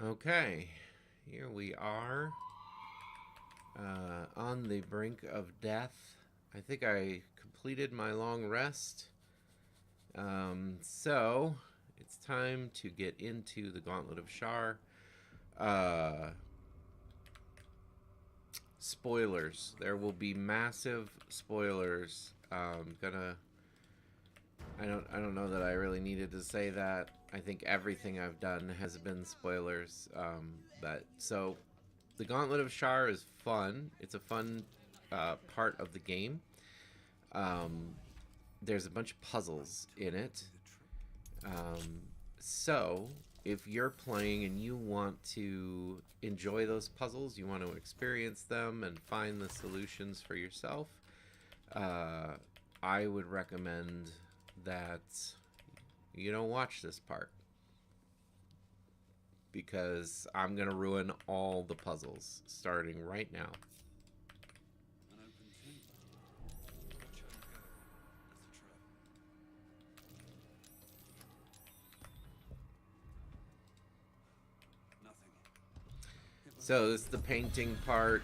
Okay, here we are on the brink of death. I think I completed my long rest. So it's time to get into the Gauntlet of Shar. Uh, Spoilers. There will be massive spoilers. I don't know that I really needed to say that. I think everything I've done has been spoilers. But so the Gauntlet of Shar is fun. It's a fun part of the game. Um, there's a bunch of puzzles in it. Um, so if you're playing and you want to enjoy those puzzles, you want to experience them and find the solutions for yourself, I would recommend that you don't watch this part, because I'm going to ruin all the puzzles starting right now. So this is the painting part.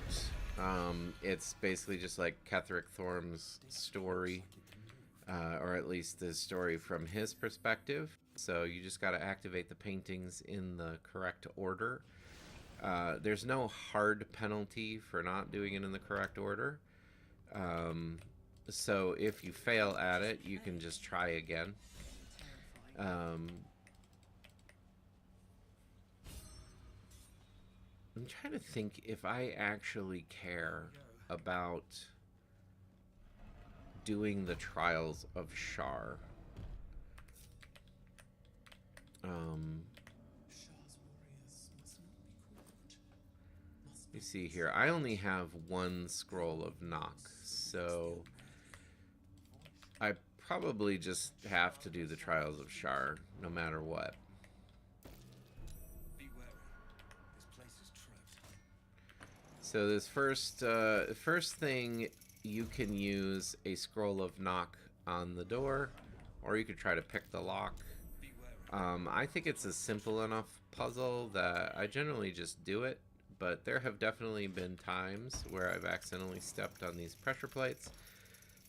It's basically just like Ketheric Thorm's story, or at least the story from his perspective. So you just got to activate the paintings in the correct order. There's no hard penalty for not doing it in the correct order. So if you fail at it, you can just try again. I'm trying to think if I actually care about doing the Trials of Shar. Let me see here. I only have one scroll of knock, so I probably just have to do the Trials of Shar no matter what. So this first thing, you can use a scroll of knock on the door, or you could try to pick the lock. I think it's a simple enough puzzle that I generally just do it, but there have definitely been times where I've accidentally stepped on these pressure plates.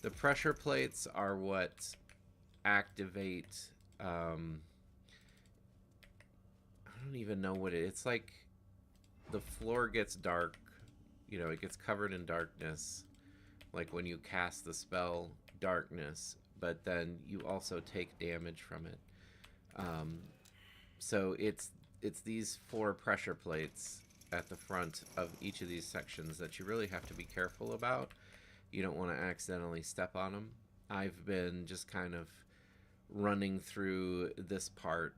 The pressure plates are what activate, I don't even know what it's like. The floor gets dark, you know, it gets covered in darkness, like when you cast the spell darkness, but then you also take damage from it. So it's these 4 pressure plates at the front of each of these sections that you really have to be careful about. You don't want to accidentally step on them. I've been just kind of running through this part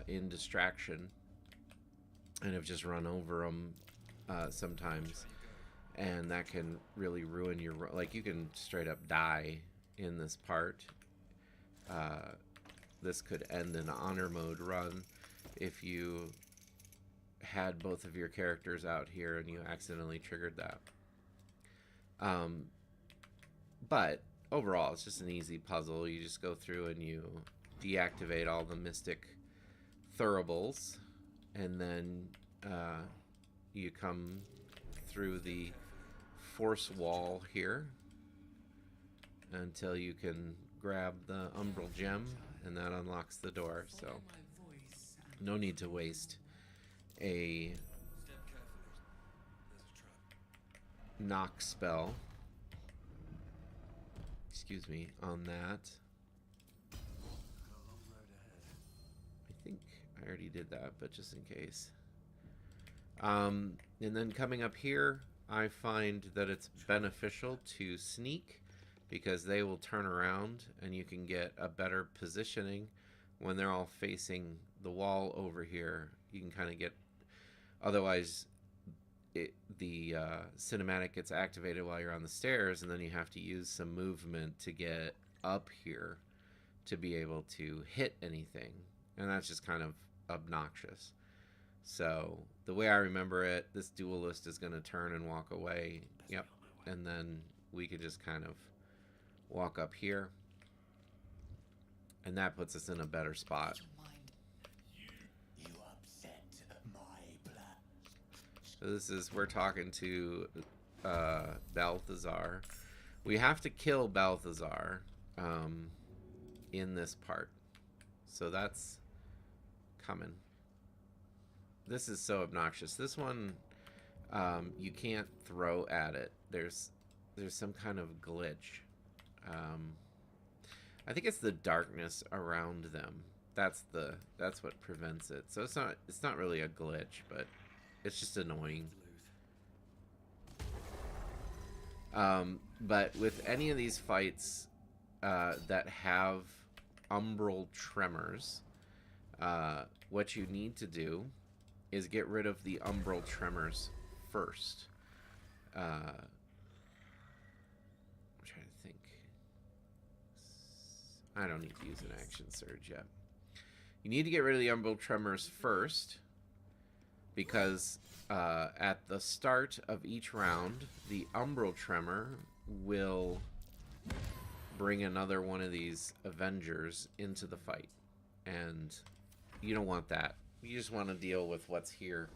in distraction, and have just run over them sometimes, and that can really ruin your, like, you can straight up die in this part. This could end an honor mode run if you had both of your characters out here and you accidentally triggered that. But overall, it's just an easy puzzle. You just go through and you deactivate all the mystic thuribles, and then you come through the force wall here until you can grab the umbral gem, and that unlocks the door. So no need to waste a knock spell, excuse me, on that. I think I already did that, but just in case. And then coming up here, I find that it's beneficial to sneak, because they will turn around and you can get a better positioning when they're all facing the wall over here. You can kind of get, otherwise the cinematic gets activated while you're on the stairs, and then you have to use some movement to get up here to be able to hit anything, and that's just kind of obnoxious. So the way I remember it, this duelist is going to turn and walk away. Yep. And then we can just kind of walk up here, and that puts us in a better spot. You upset my We're talking to Balthazar. We have to kill Balthazar in this part. So that's coming. This is so obnoxious. This one, you can't throw at it. There's some kind of glitch. I think it's the darkness around them. That's what prevents it. So it's not really a glitch, but it's just annoying. But with any of these fights that have umbral tremors, what you need to do is get rid of the umbral tremors first. I'm trying to think. I don't need to use an action surge yet. You need to get rid of the umbral tremors first, because at the start of each round, the umbral tremor will bring another one of these Avengers into the fight. And you don't want that. You just want to deal with what's here.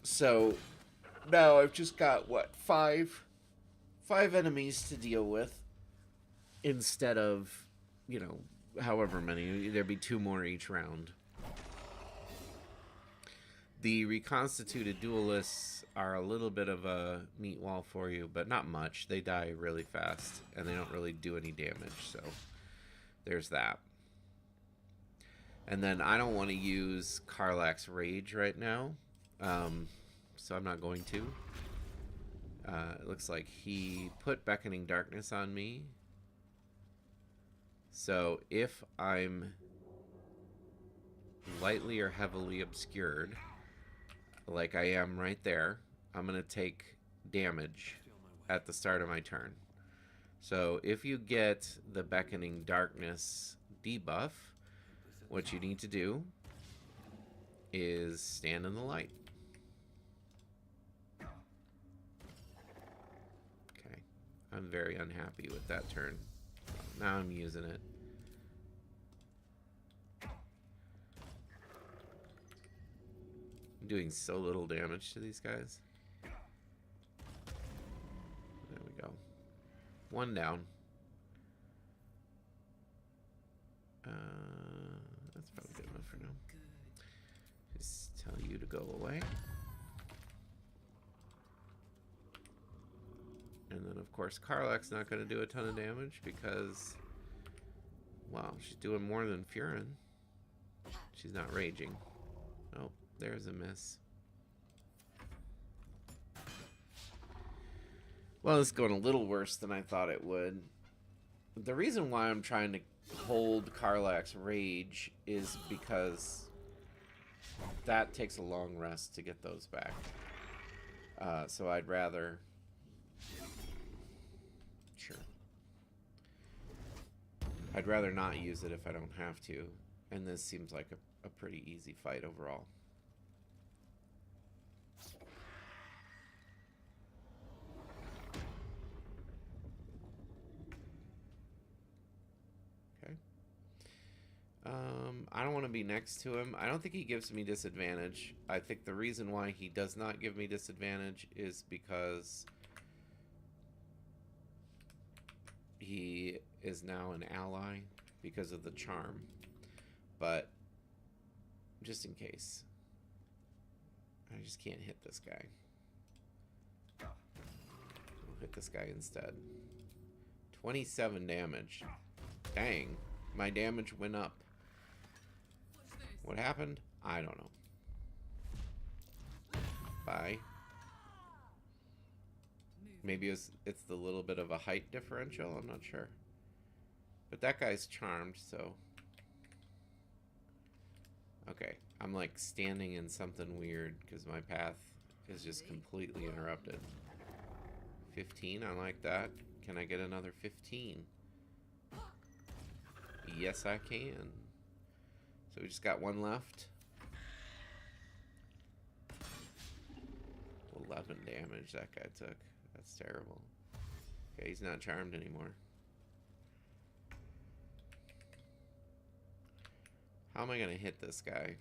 So now I've just got, what, five enemies to deal with instead of, you know, however many. There'd be 2 more each round. The reconstituted duelists are a little bit of a meat wall for you, but not much. They die really fast, and they don't really do any damage, so there's that. And then I don't want to use Karlach's Rage right now, so I'm not going to. It looks like he put Beckoning Darkness on me. So if I'm lightly or heavily obscured, like I am right there, I'm going to take damage at the start of my turn. So if you get the Beckoning Darkness debuff, what you need to do is stand in the light. Okay. I'm very unhappy with that turn. Now I'm using it. I'm doing so little damage to these guys. There we go. 1 down. That's probably good enough for now. Just tell you to go away. And then, of course, Karlach's not going to do a ton of damage because, wow, she's doing more than Furin. She's not raging. Oh, there's a miss. Well, it's going a little worse than I thought it would. The reason why I'm trying to hold Karlach's Rage is because that takes a long rest to get those back. So I'd rather... Sure. I'd rather not use it if I don't have to. And this seems like a pretty easy fight overall. Okay. I don't want to be next to him. I don't think he gives me disadvantage. I think the reason why he does not give me disadvantage is because he is now an ally because of the charm. But just in case, I just can't hit this guy. I'll hit this guy instead. 27 damage. Dang, my damage went up. What happened? I don't know. Bye. Maybe it's the little bit of a height differential, I'm not sure. But that guy's charmed, so... Okay, I'm like standing in something weird because my path is just completely interrupted. 15, I like that. Can I get another 15? Yes, I can. So we just got 1 left. 11 damage that guy took. That's terrible. Okay, he's not charmed anymore. How am I gonna hit this guy?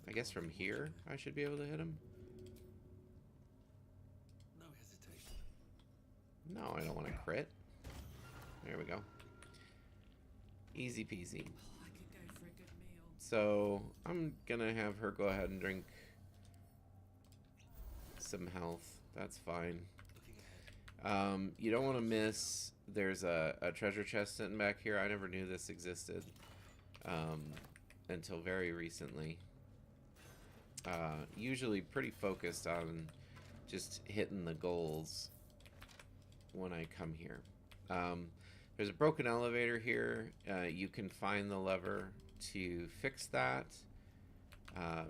I guess from here I should be able to hit him. No hesitation. No, I don't want to crit. There we go. Easy peasy. Oh, I could go for a good meal. So I'm gonna have her go ahead and drink some health. That's fine. Looking ahead. You don't want to miss. There's a treasure chest sitting back here. I never knew this existed until very recently. Usually pretty focused on just hitting the goals when I come here. There's a broken elevator here. You can find the lever to fix that,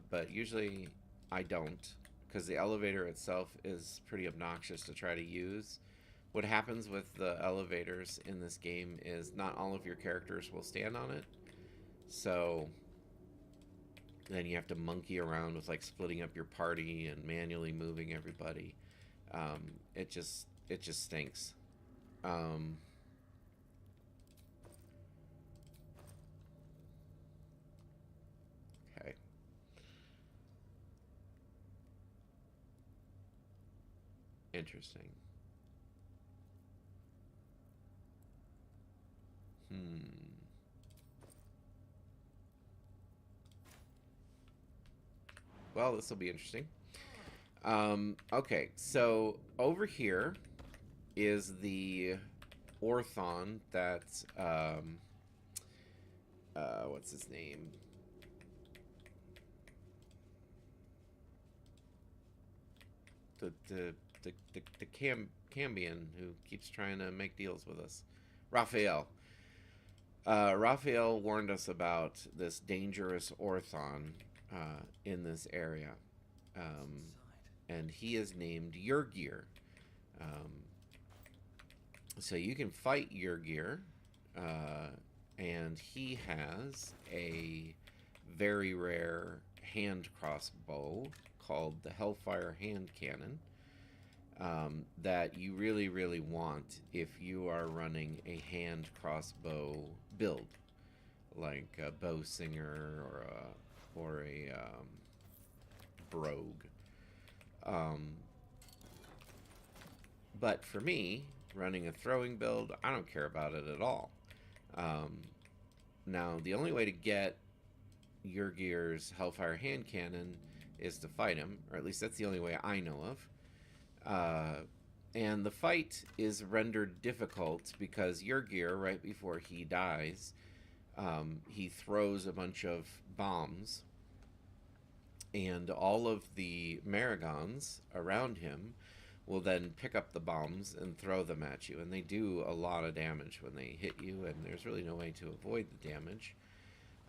but usually I don't, because the elevator itself is pretty obnoxious to try to use. What happens with the elevators in this game is not all of your characters will stand on it, so then you have to monkey around with like splitting up your party and manually moving everybody. It just stinks. Okay. Interesting. Well, this will be interesting. Okay, so over here is the Orthon that's what's his name? The Cambion who keeps trying to make deals with us. Raphael. Raphael warned us about this dangerous Orthon in this area. And he is named Yurgir. So you can fight Yurgir, and he has a very rare hand crossbow called the Hellfire Hand Cannon that you really, really want if you are running a hand crossbow build, like a bow singer or a brogue. But for me, running a throwing build, I don't care about it at all. Now, the only way to get Yurgir's Hellfire Hand Cannon is to fight him, or at least that's the only way I know of. And the fight is rendered difficult because Yurgir, right before he dies, he throws a bunch of bombs, and all of the Maragons around him will then pick up the bombs and throw them at you, and they do a lot of damage when they hit you, and there's really no way to avoid the damage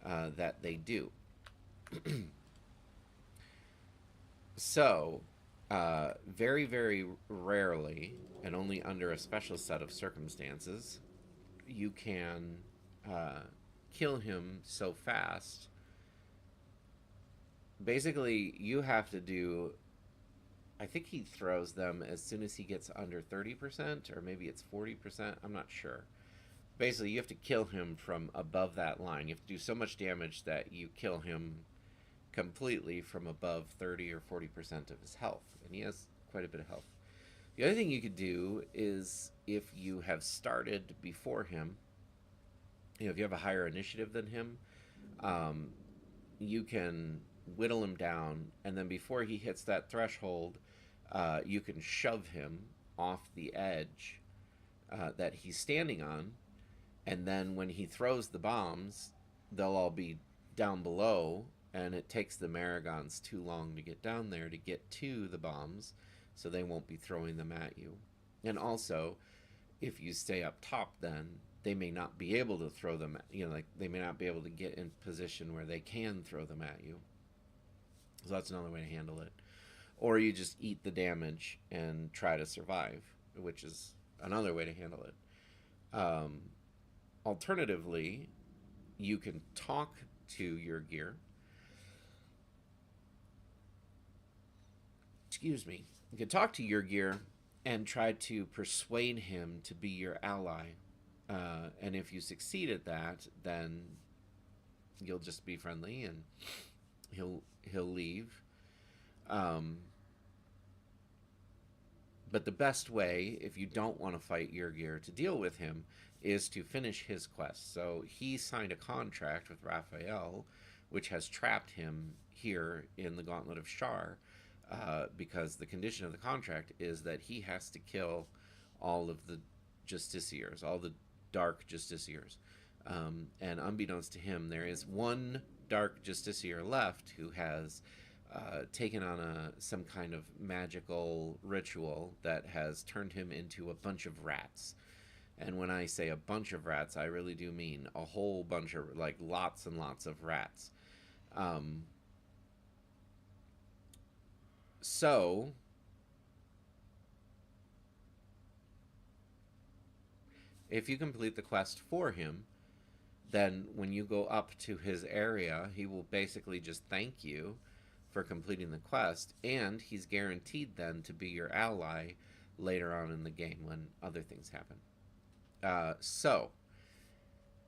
that they do. So, very, very rarely, and only under a special set of circumstances, you can kill him so fast. Basically, you have to do... I think he throws them as soon as he gets under 30%, or maybe it's 40%. I'm not sure. Basically, you have to kill him from above that line. You have to do so much damage that you kill him completely from above 30 or 40% of his health. And he has quite a bit of health. The other thing you could do is, if you have started before him, if you have a higher initiative than him, you can whittle him down, and then before he hits that threshold, you can shove him off the edge that he's standing on, and then when he throws the bombs, they'll all be down below, and it takes the Maragons too long to get down there to get to the bombs, so they won't be throwing them at you. And also, if you stay up top, then they may not be able to throw them at, like they may not be able to get in position where they can throw them at you. So that's another way to handle it. Or you just eat the damage and try to survive, which is another way to handle it. Alternatively, you can talk to your gear. Excuse me. You can talk to your gear and try to persuade him to be your ally. And if you succeed at that, then you'll just be friendly, and he'll he'll leave. Um, but the best way, if you don't want to fight Yrgir, to deal with him is to finish his quest. So he signed a contract with Raphael, which has trapped him here in the Gauntlet of Shar, because the condition of the contract is that he has to kill all of the justiciars, all the dark justiciars. And unbeknownst to him, there is one dark justiciar left who has taken on some kind of magical ritual that has turned him into a bunch of rats. And when I say a bunch of rats, I really do mean a whole bunch of, like, lots and lots of rats. So, if you complete the quest for him, then when you go up to his area, he will basically just thank you for completing the quest, and he's guaranteed then to be your ally later on in the game when other things happen. So,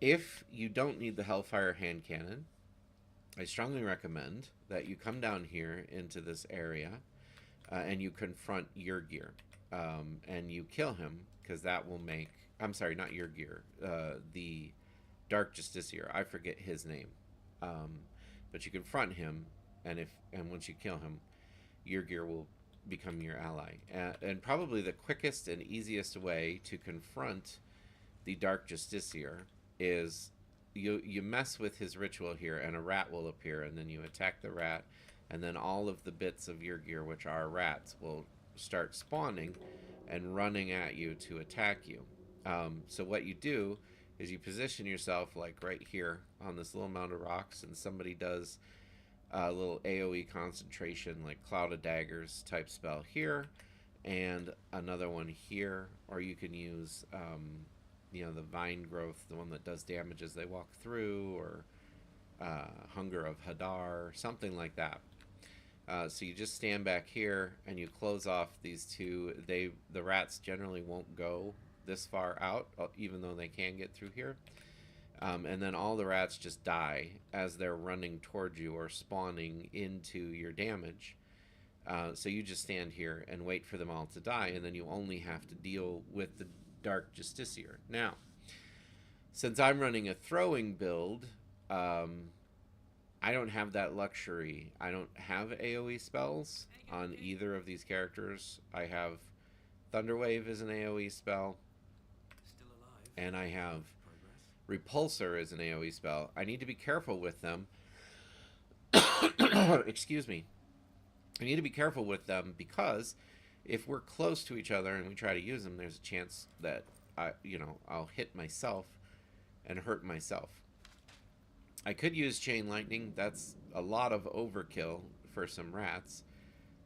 if you don't need the Hellfire hand cannon, I strongly recommend that you come down here into this area and you confront Yrgir, and you kill him, because that will make... I'm sorry, not Yrgir. The Dark Justiciar. I forget his name. But you confront him, and once you kill him, Yrgir will become your ally. And probably the quickest and easiest way to confront the Dark Justiciar is you mess with his ritual here, and a rat will appear, and then you attack the rat, and then all of the bits of Yrgir, which are rats, will start spawning and running at you to attack you. So what you do is you position yourself, like, right here on this little mound of rocks, and somebody does a little AoE concentration, like Cloud of Daggers type spell here, and another one here, or you can use the Vine Growth, the one that does damage as they walk through, or Hunger of Hadar, something like that. So you just stand back here and you close off these two. The rats generally won't go this far out, even though they can get through here. And then all the rats just die as they're running towards you or spawning into your damage. So you just stand here and wait for them all to die, and then you only have to deal with the Dark Justiciar. Now, since I'm running a throwing build, I don't have that luxury. I don't have AoE spells on either of these characters. I have Thunderwave as an AoE spell, Still alive. and I have Progress. Repulsor as an AoE spell. I need to be careful with them. Excuse me. I need to be careful with them because if we're close to each other and we try to use them, there's a chance that I'll hit myself and hurt myself. I could use Chain Lightning. That's a lot of overkill for some rats.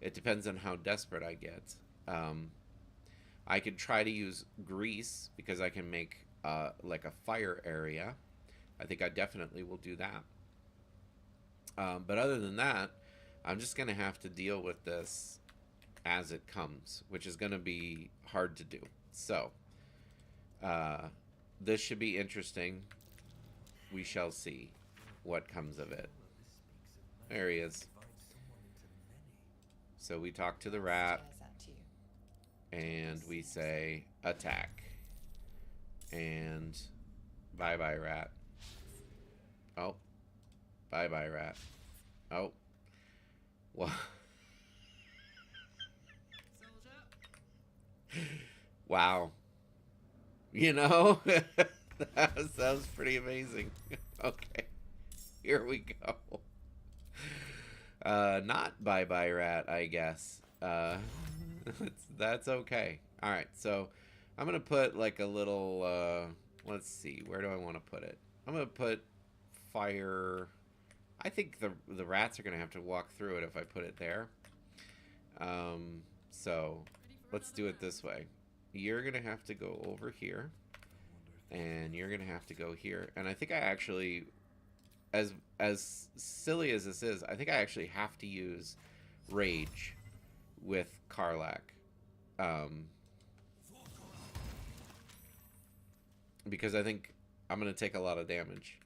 It depends on how desperate I get. I could try to use Grease because I can make like a fire area. I think I definitely will do that. But other than that, I'm just going to have to deal with this as it comes, which is going to be hard to do. So, this should be interesting. We shall see what comes of it. There he is. So we talk to the rat, and we say, attack. And bye-bye, rat. Oh. Bye-bye, rat. Oh. Well. Wow. That sounds pretty amazing. Okay. Here we go. Not bye-bye, rat, I guess. That's okay. Alright, so I'm going to put like a little, let's see, where do I want to put it? I'm going to put fire. I think the rats are going to have to walk through it if I put it there. So let's do it this way. You're going to have to go over here, and you're going to have to go here. And I think I actually, as silly as this is, I think I actually have to use Rage with Karlach. Because I think I'm going to take a lot of damage.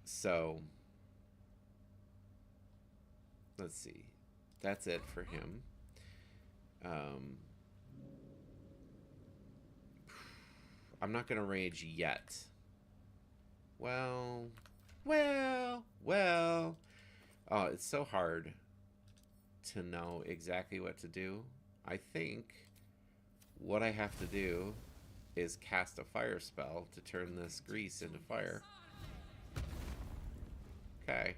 So let's see. That's it for him. I'm not gonna rage yet. Well. Oh, it's so hard to know exactly what to do. I think what I have to do is cast a fire spell to turn this grease into fire. Okay.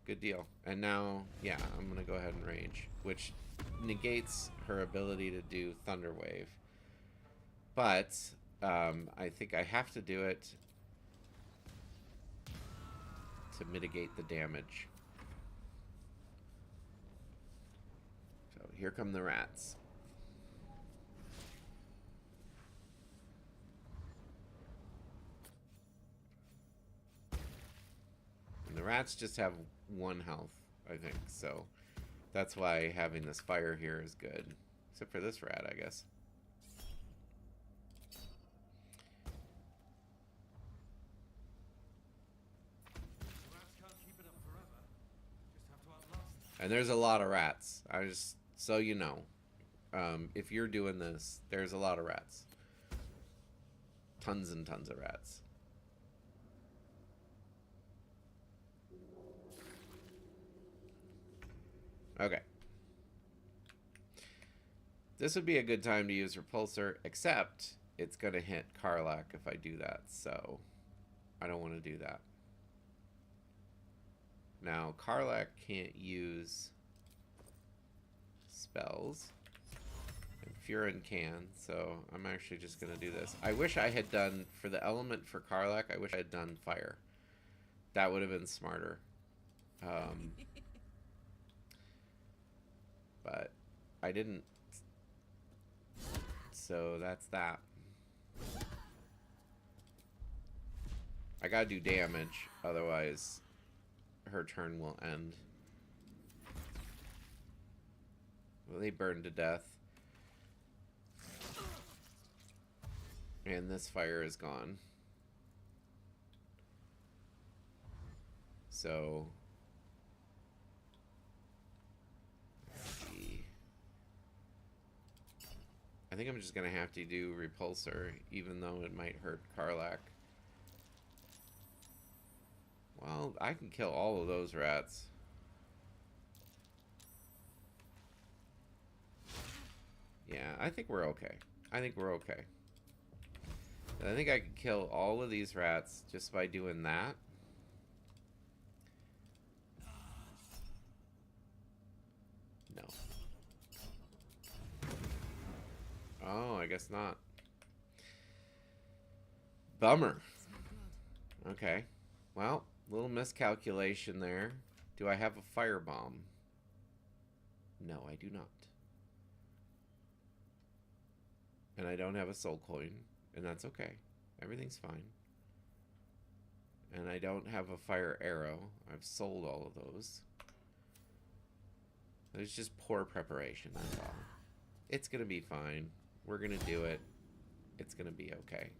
Good deal. And now, yeah, I'm gonna go ahead and rage, which negates her ability to do Thunder Wave. But I think I have to do it to mitigate the damage. So here come the rats. And the rats just have 1 health, I think, so that's why having this fire here is good. Except for this rat, I guess. And there's a lot of rats. I just, so you know, if you're doing this, there's a lot of rats. Tons and tons of rats. Okay. This would be a good time to use Repulsor, except it's going to hit Karlach if I do that, so I don't want to do that. Now, Karlach can't use spells, and Furin can, so I'm actually just going to do this. I wish I had done, for the element for Karlach, I wish I had done fire. That would have been smarter. But I didn't. So that's that. I gotta do damage, otherwise her turn will end. Well, they burn to death. And this fire is gone. So I think I'm just gonna have to do Repulsor, even though it might hurt Karlach. Well, I can kill all of those rats. Yeah, I think we're okay. I think we're okay. I think I could kill all of these rats just by doing that. No. Oh, I guess not. Bummer. Okay. Well, little miscalculation there. Do I have a firebomb? No, I do not. And I don't have a soul coin, and that's okay. Everything's fine. And I don't have a fire arrow. I've sold all of those. There's just poor preparation, that's all. It's gonna be fine. We're gonna do it. It's gonna be okay.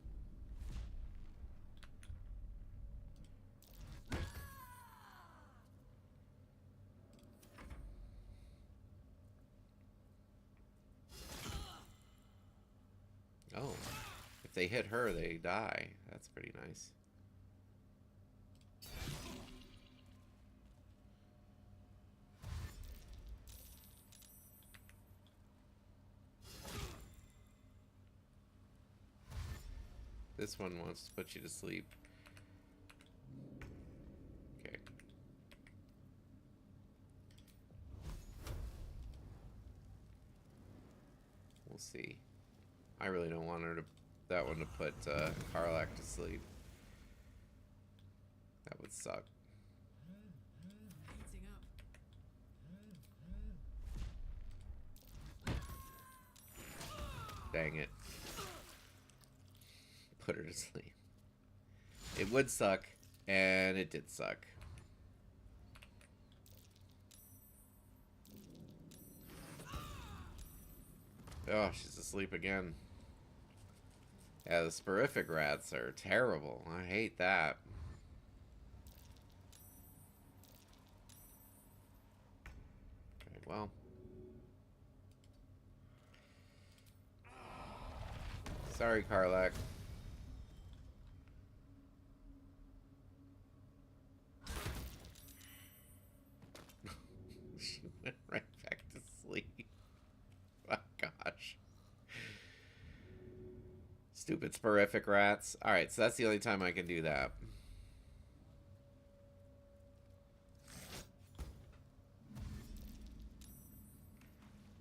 Oh, if they hit her, they die. That's pretty nice. This one wants to put you to sleep. Okay. We'll see. I really don't want her to, that one to put Karlach to sleep. That would suck. Heating up. Dang it. Put her to sleep. It would suck, and it did suck. Oh, she's asleep again. Yeah, the sporific rats are terrible. I hate that. well. Sorry, Karlak. She went right back to sleep. Oh, gosh. Stupid sporific rats. Alright, so that's the only time I can do that.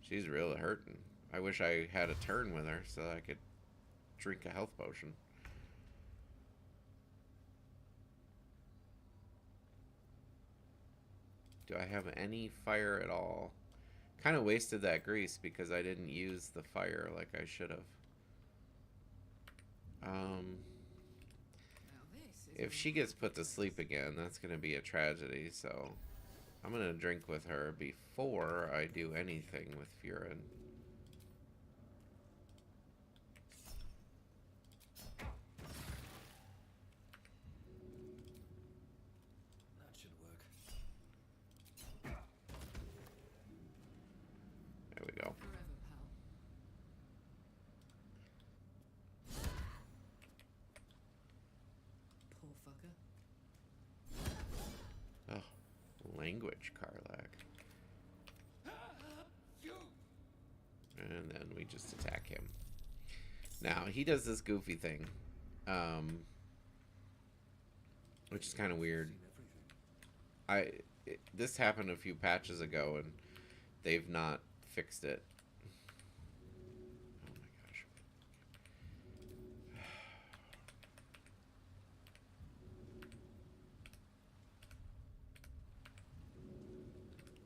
She's really hurting. I wish I had a turn with her so I could drink a health potion. Do I have any fire at all? Kind of wasted that grease because I didn't use the fire like I should have. If she gets put to sleep again, that's going to be a tragedy, so I'm going to drink with her before I do anything with Furin. That should work. There we go. Oh, language, Karlak. And then we just attack him. Now, he does this goofy thing. Which is kind of weird. This happened a few patches ago, and they've not fixed it. Oh my gosh.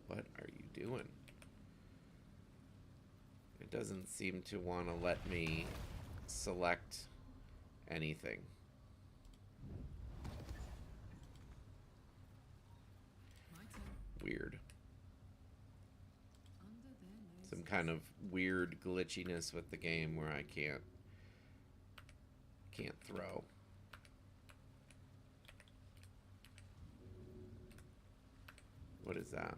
What are you doing? It doesn't seem to want to let me select anything. Weird. Some kind of weird glitchiness with the game where I can't throw. What is that?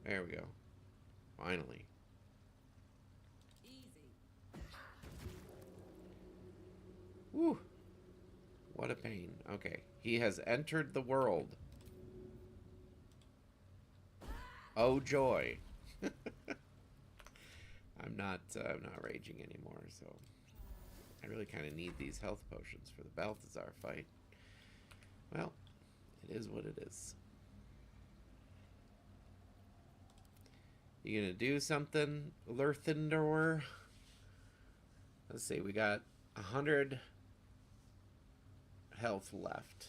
There we go. Finally. Woo! What a pain. Okay. He has entered the world. Oh joy. I'm not raging anymore, so I really kind of need these health potions for the Balthazar fight. Well, it is what it is. You gonna do something, Lurthendor? Let's see, we got 100 health left.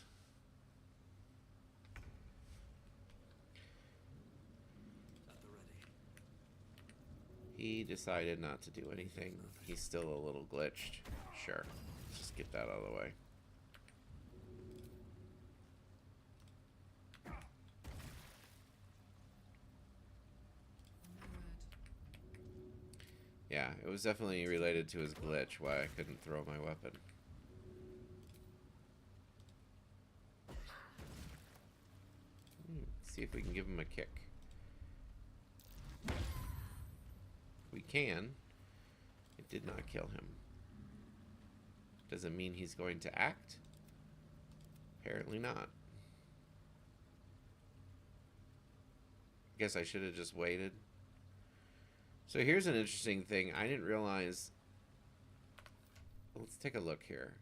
At the ready. He decided not to do anything. He's still a little glitched. Sure. Let's just get that out of the way. Yeah, it was definitely related to his glitch, why I couldn't throw my weapon. See if we can give him a kick. We can. It did not kill him. Does it mean he's going to act? Apparently not. Guess I should have just waited. So here's an interesting thing. I didn't realize... Let's take a look here.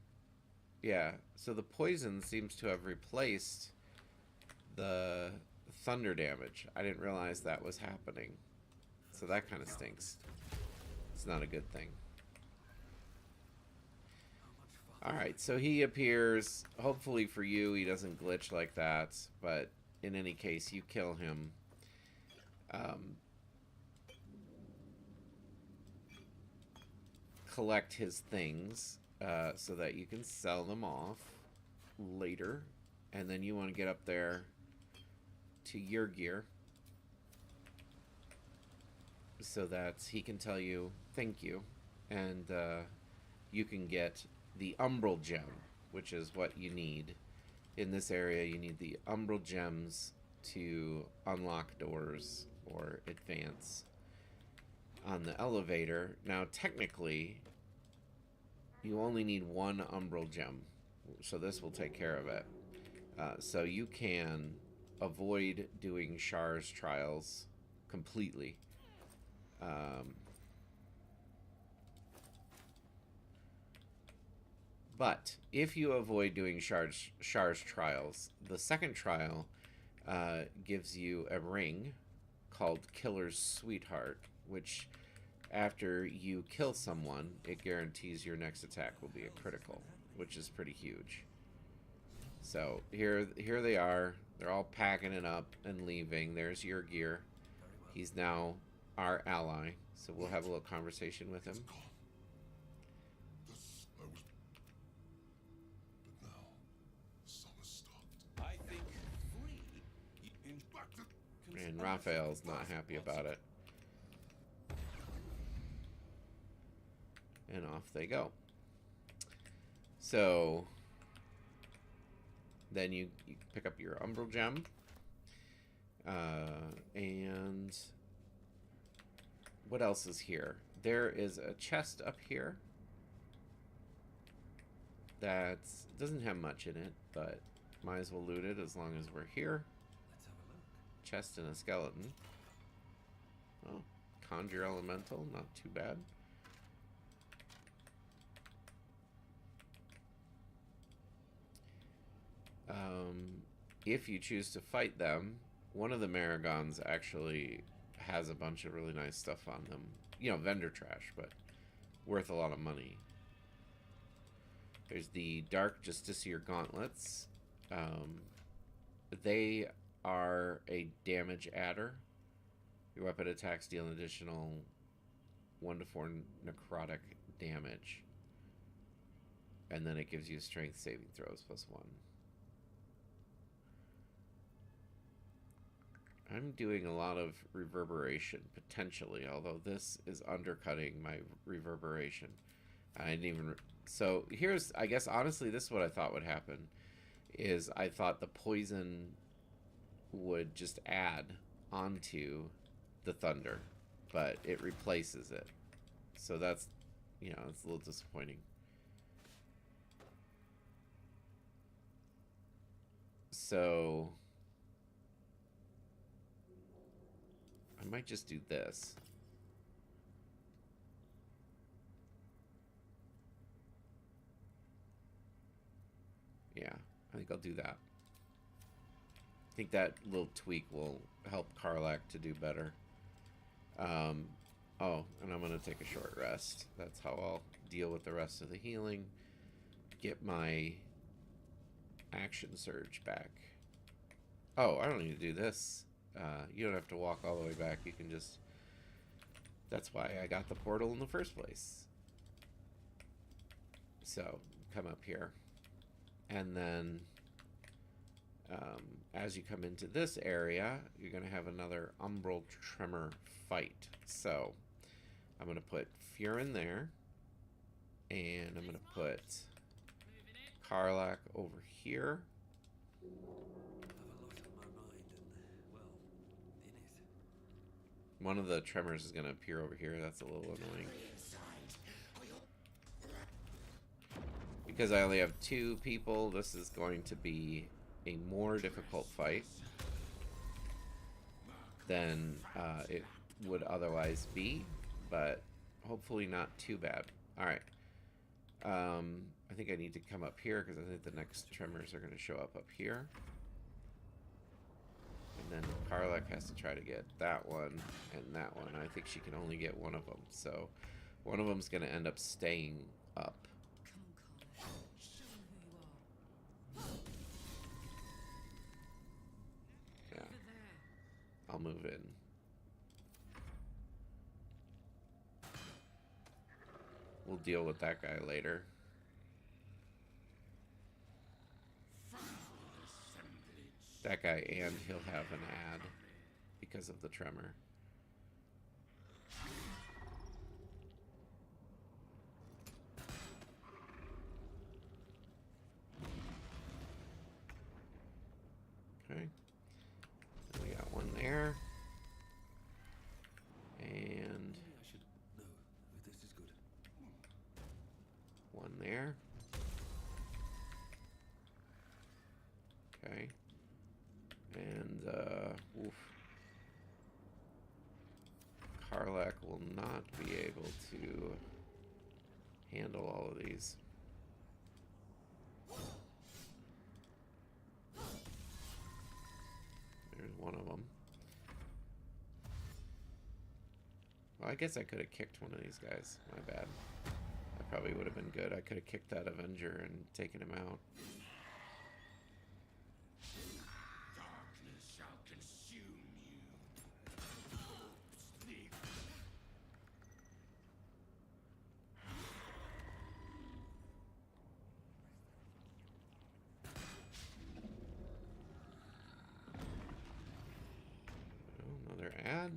Yeah, so the poison seems to have replaced the thunder damage. I didn't realize that was happening. So that kind of stinks. It's not a good thing. Alright, so he appears. Hopefully for you, he doesn't glitch like that. But in any case, you kill him. Collect his things so that you can sell them off later. And then you want to get up there to your gear so that he can tell you thank you, and you can get the Umbral Gem. which is what you need. In this area, you need the umbral gems to unlock doors or advance on the elevator. Now, technically, you only need one umbral gem, so this will take care of it. So you can avoid doing Char's trials completely. But if you avoid doing Char's trials, the second trial gives you a ring called Killer's Sweetheart, which after you kill someone, it guarantees your next attack will be a critical, which is pretty huge. So here they are. They're all packing it up and leaving. There's your gear. He's now our ally, so we'll have a little conversation with him. And Raphael's not happy about it. And off they go. So then you pick up your umbral gem. And what else is here? There is a chest up here that doesn't have much in it, but might as well loot it as long as we're here. Let's have a look. Chest and a skeleton. Oh, conjure elemental, not too bad. If you choose to fight them, one of the Maragons actually has a bunch of really nice stuff on them. You know, vendor trash, but worth a lot of money. There's the Dark Justiciar Gauntlets. They are a damage adder. Your weapon attacks deal an additional 1 to 4 necrotic damage. And then it gives you strength saving throws +1. I'm doing a lot of reverberation, potentially, although this is undercutting my reverberation. I didn't even... So here's, I guess, honestly, this is what I thought would happen, is I thought the poison would just add onto the thunder, but it replaces it. So that's, you know, it's a little disappointing. So I might just do this. Yeah, I think I'll do that. I think that little tweak will help Karlach to do better. Oh, and I'm going to take a short rest. That's how I'll deal with the rest of the healing. Get my action surge back. Oh, I don't need to do this. You don't have to walk all the way back. You can just... That's why I got the portal in the first place. So, come up here. And then, as you come into this area, you're going to have another Umbral Tremor fight. So, I'm going to put Furin there. And I'm going to put Karlach over here. One of the tremors is going to appear over here. That's a little annoying. Because I only have 2 people, this is going to be a more difficult fight than it would otherwise be, but hopefully not too bad. Alright. I think I need to come up here because I think the next tremors are going to show up here. And then Karlach has to try to get that one and that one. I think she can only get one of them. So one of them's going to end up staying up. Come on, Karlach. Show them who you are. Yeah. Over there. I'll move in. We'll deal with that guy later. That guy, and he'll have an ad because of the tremor. Okay. And we got one there. And Maybe I should. No, this is good. one there. Okay. And, oof. Karlak will not be able to handle all of these. There's one of them. Well, I guess I could have kicked one of these guys. My bad. That probably would have been good. I could have kicked that Avenger and taken him out. Darkness shall consume you. Sleep. Oh, another ad.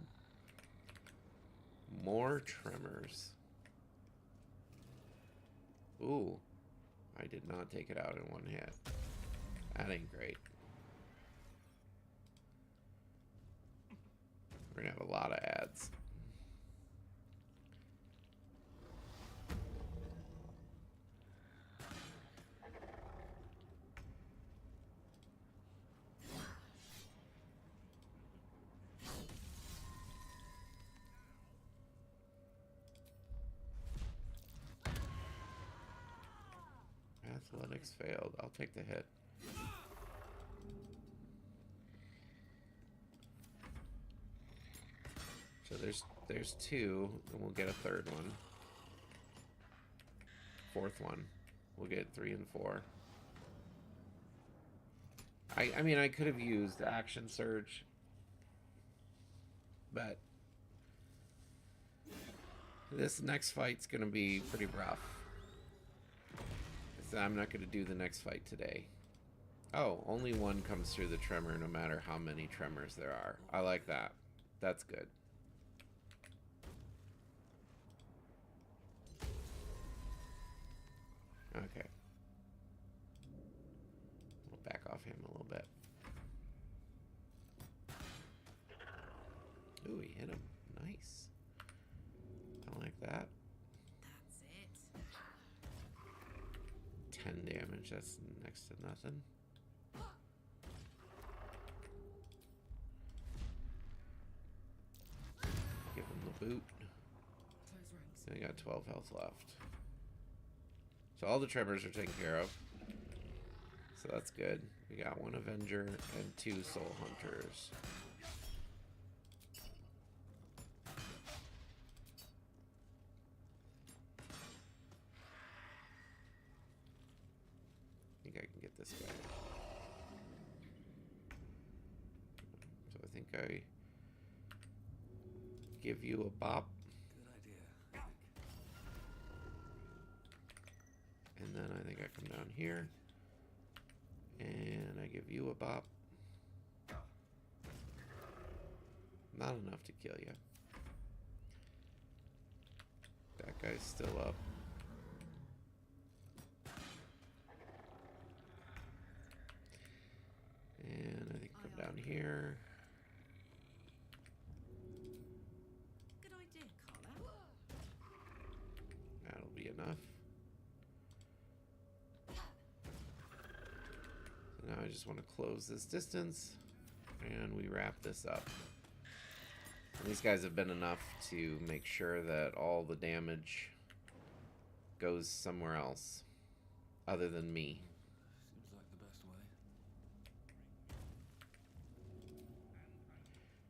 More tremors. Ooh. I did not take it out in one hit. That ain't great. We're gonna have a lot of ads. Athletics failed. I'll take the hit. So there's two, and we'll get a third one. Fourth one. We'll get 3 and 4. I mean, I could have used Action Surge, but this next fight's gonna be pretty rough. So I'm not gonna do the next fight today. Oh, only one comes through the tremor no matter how many tremors there are. I like that. That's good. Okay. We'll back off him a little bit. Ooh, he hit him. Nice. I like that. That's it. 10 damage. That's next to nothing. Give him the boot. Close ranks. They got 12 health left. So all the tremors are taken care of. So that's good. We got 1 Avenger and 2 Soul Hunters. I think I can get this guy. So I think I give you a bop. Good idea. And then I think I come down here. And I give you a bop. Not enough to kill you. That guy's still up. And I think come down here. Good idea, Carla. That'll be enough. So now I just want to close this distance. And we wrap this up. And these guys have been enough to make sure that all the damage goes somewhere else. Other than me. Seems like the best way.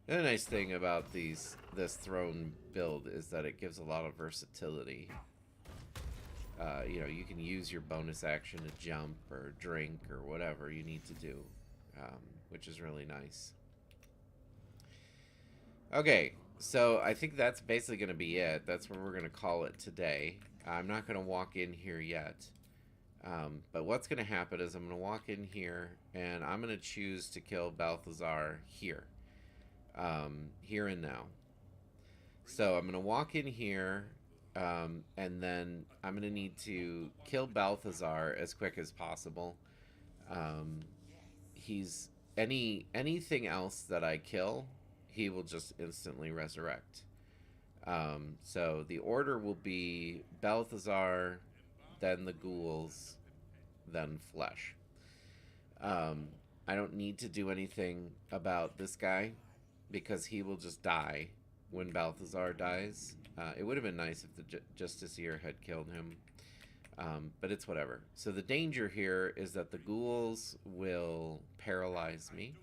The other nice thing about this throne build is that it gives a lot of versatility. You know, you can use your bonus action to jump or drink or whatever you need to do, which is really nice. Okay, so I think that's basically going to be it. That's where we're going to call it today. I'm not going to walk in here yet. But what's going to happen is I'm going to walk in here and I'm going to choose to kill Balthazar here. Here and now. So I'm going to walk in here, and then I'm going to need to kill Balthazar as quick as possible. He's anything else that I kill, he will just instantly resurrect. So the order will be Balthazar, then the ghouls, then flesh. Um, I don't need to do anything about this guy because he will just die when Balthazar dies. It would have been nice if the Justiciar had killed him, but it's whatever. So the danger here is that the ghouls will paralyze me,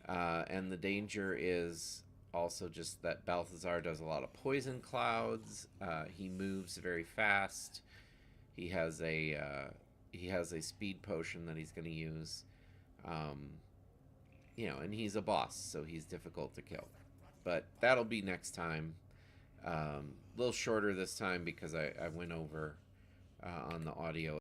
and the danger is also just that Balthazar does a lot of poison clouds. He moves very fast. He has a speed potion that he's going to use. Um, and he's a boss, so he's difficult to kill. But that'll be next time. A little shorter this time because I went over on the audio